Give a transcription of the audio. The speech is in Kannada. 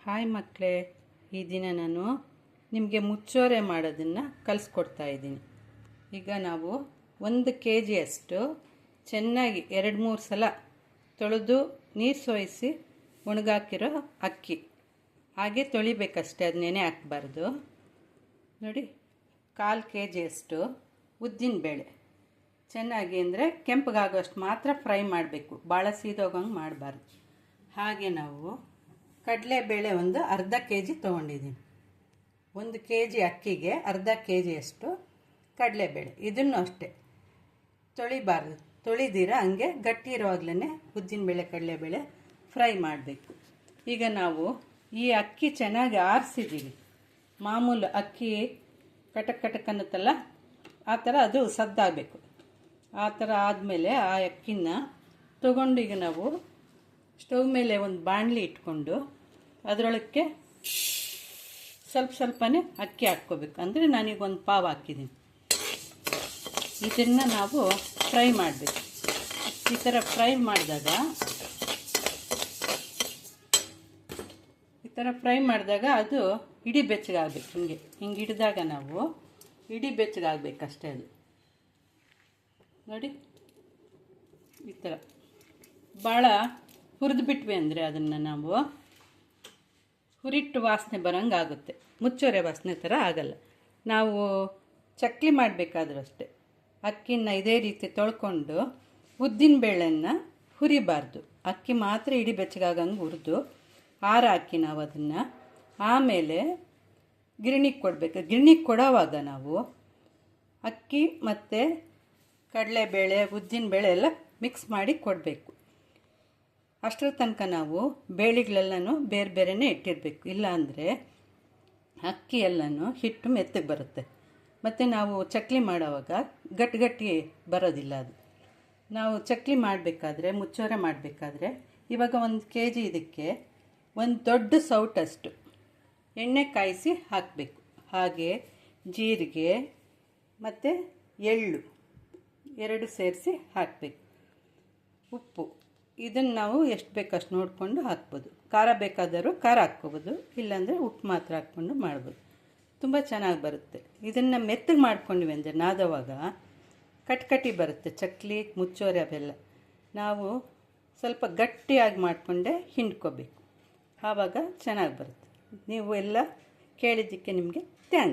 ಹಾಯ್ ಮಕ್ಕಳೇ, ಈ ದಿನ ನಾನು ನಿಮಗೆ ಮುಚ್ಚೋರೆ ಮಾಡೋದನ್ನು ಕಲಿಸ್ಕೊಡ್ತಾ ಇದ್ದೀನಿ. ಈಗ ನಾವು 1 kg ಅಷ್ಟು ಚೆನ್ನಾಗಿ 2-3 ಸಲ ತೊಳೆದು ನೀರು ಸೋಯಿಸಿ ಒಣಗಾಕಿರೋ ಅಕ್ಕಿ, ಹಾಗೆ ತೊಳಿಬೇಕಷ್ಟೇ, ಅದು ನೆನೆ ಹಾಕಬಾರ್ದು. ನೋಡಿ, 1/4 kg ಅಷ್ಟು ಉದ್ದಿನಬೇಳೆ ಚೆನ್ನಾಗಿ ಅಂದರೆ ಕೆಂಪಗಾಗೋಷ್ಟು ಮಾತ್ರ ಫ್ರೈ ಮಾಡಬೇಕು, ಭಾಳ ಸೀದೋಗಂಗೆ ಮಾಡಬಾರ್ದು. ಹಾಗೆ ನಾವು ಕಡಲೆಬೇಳೆ ಒಂದು ಅರ್ಧ kg ತೊಗೊಂಡಿದ್ದೀನಿ. 1 kg ಅಕ್ಕಿಗೆ ಅರ್ಧ kg ಅಷ್ಟು ಕಡಲೆಬೇಳೆ. ಇದನ್ನು ಅಷ್ಟೇ ತೊಳಿಬಾರ್ದು, ತೊಳಿದಿರ ಹಂಗೆ ಗಟ್ಟಿ ಇರುವಾಗಲೇ ಉದ್ದಿನಬೇಳೆ ಕಡಲೆಬೇಳೆ ಫ್ರೈ ಮಾಡಬೇಕು. ಈಗ ನಾವು ಈ ಅಕ್ಕಿ ಚೆನ್ನಾಗಿ ಆರಿಸಿದ್ದೀವಿ. ಮಾಮೂಲು ಅಕ್ಕಿ ಕಟಕ್ ಕಟಕ್ ಅನ್ನುತ್ತಲ್ಲ, ಆ ಥರ ಅದು ಸದ್ದಾಗಬೇಕು. ಆ ಥರ ಆದಮೇಲೆ ಆ ಅಕ್ಕಿನ ತೊಗೊಂಡು ಈಗ ನಾವು ಸ್ಟವ್ ಮೇಲೆ ಒಂದು ಬಾಣಲಿ ಇಟ್ಕೊಂಡು ಅದರೊಳಕ್ಕೆ ಸ್ವಲ್ಪನೇ ಅಕ್ಕಿ ಹಾಕ್ಕೋಬೇಕು. ಅಂದರೆ ನಾನೀಗ ಒಂದು ಪಾವು ಹಾಕಿದ್ದೀನಿ. ಇದನ್ನು ನಾವು ಫ್ರೈ ಮಾಡಬೇಕು. ಈ ಥರ ಫ್ರೈ ಮಾಡಿದಾಗ ಅದು ಇಡೀ ಬೆಚ್ಚಗಾಗಬೇಕು. ಹಿಂಗೆ ಹಿಡಿದಾಗ ನಾವು ಇಡೀ ಬೆಚ್ಚಗಾಗಬೇಕಷ್ಟೇ. ಅದು ನೋಡಿ, ಈ ಥರ ಭಾಳ ಹುರಿದು ಬಿಟ್ವಿ ಅಂದರೆ ಅದನ್ನು ನಾವು ಹುರಿಟ್ಟು ವಾಸನೆ ಬರೋಂಗೆ ಆಗುತ್ತೆ. ಮುಚ್ಚೋರೆ ವಾಸನೆ ಥರ ಆಗಲ್ಲ. ನಾವು ಚಕ್ಲಿ ಮಾಡಬೇಕಾದ್ರೂ ಅಷ್ಟೇ, ಅಕ್ಕಿನ ಇದೇ ರೀತಿ ತೊಳ್ಕೊಂಡು ಉದ್ದಿನಬೇಳೆನ ಹುರಿಬಾರ್ದು, ಅಕ್ಕಿ ಮಾತ್ರ ಇಡೀ ಬೆಚ್ಚಗಾಗಂಗೆ ಹುರಿದು ಹಾಕಿ ನಾವು ಅದನ್ನು ಆಮೇಲೆ ಗಿರಣಿಗೆ ಕೊಡಬೇಕು. ಗಿರಣಿಗೆ ಕೊಡೋವಾಗ ನಾವು ಅಕ್ಕಿ ಮತ್ತು ಕಡಲೆಬೇಳೆ ಉದ್ದಿನಬೇಳೆ ಎಲ್ಲ ಮಿಕ್ಸ್ ಮಾಡಿ ಕೊಡಬೇಕು. ಅಷ್ಟರ ತನಕ ನಾವು ಬೇಳೆಗಳೆಲ್ಲನೂ ಬೇರೆ ಬೇರೆಯೇ ಇಟ್ಟಿರಬೇಕು. ಇಲ್ಲ ಅಂದರೆ ಅಕ್ಕಿ ಎಲ್ಲನೂ ಹಿಟ್ಟು ಮೆತ್ತಗೆ ಬರುತ್ತೆ, ಮತ್ತು ನಾವು ಚಕ್ಲಿ ಮಾಡೋವಾಗ ಗಟ್ಟಿ ಬರೋದಿಲ್ಲ. ಅದು ನಾವು ಚಕ್ಲಿ ಮಾಡಬೇಕಾದ್ರೆ, ಮುಚ್ಚೋರೆ ಮಾಡಬೇಕಾದ್ರೆ, ಇವಾಗ 1 kg ಇದಕ್ಕೆ ಒಂದು ದೊಡ್ಡ ಸೌಟಷ್ಟು ಎಣ್ಣೆ ಕಾಯಿಸಿ ಹಾಕಬೇಕು. ಹಾಗೆ ಜೀರಿಗೆ ಮತ್ತು ಎಳ್ಳು 2 ಸೇರಿಸಿ ಹಾಕಬೇಕು. ಉಪ್ಪು, ಇದನ್ನು ನಾವು ಎಷ್ಟು ಬೇಕಷ್ಟು ನೋಡಿಕೊಂಡು ಹಾಕ್ಬೋದು. ಖಾರ ಬೇಕಾದರೂ ಖಾರ ಹಾಕ್ಕೋಬೋದು, ಇಲ್ಲಾಂದರೆ ಉಪ್ಪು ಮಾತ್ರ ಹಾಕ್ಕೊಂಡು ಮಾಡ್ಬೋದು. ತುಂಬ ಚೆನ್ನಾಗಿ ಬರುತ್ತೆ. ಇದನ್ನು ಮೆತ್ತಗೆ ಮಾಡ್ಕೊಂಡ್ವಿ ಅಂದರೆ ನಾದವಾಗ ಕಟ್ಕಟಿ ಬರುತ್ತೆ. ಚಕ್ಲಿ ಮುಚ್ಚೋರೆ ಅವೆಲ್ಲ ನಾವು ಸ್ವಲ್ಪ ಗಟ್ಟಿಯಾಗಿ ಮಾಡಿಕೊಂಡೆ ಹಿಂಡ್ಕೋಬೇಕು, ಆವಾಗ ಚೆನ್ನಾಗಿ ಬರುತ್ತೆ. ನೀವು ಎಲ್ಲ ಕೇಳಿದ್ದಕ್ಕೆ ನಿಮಗೆ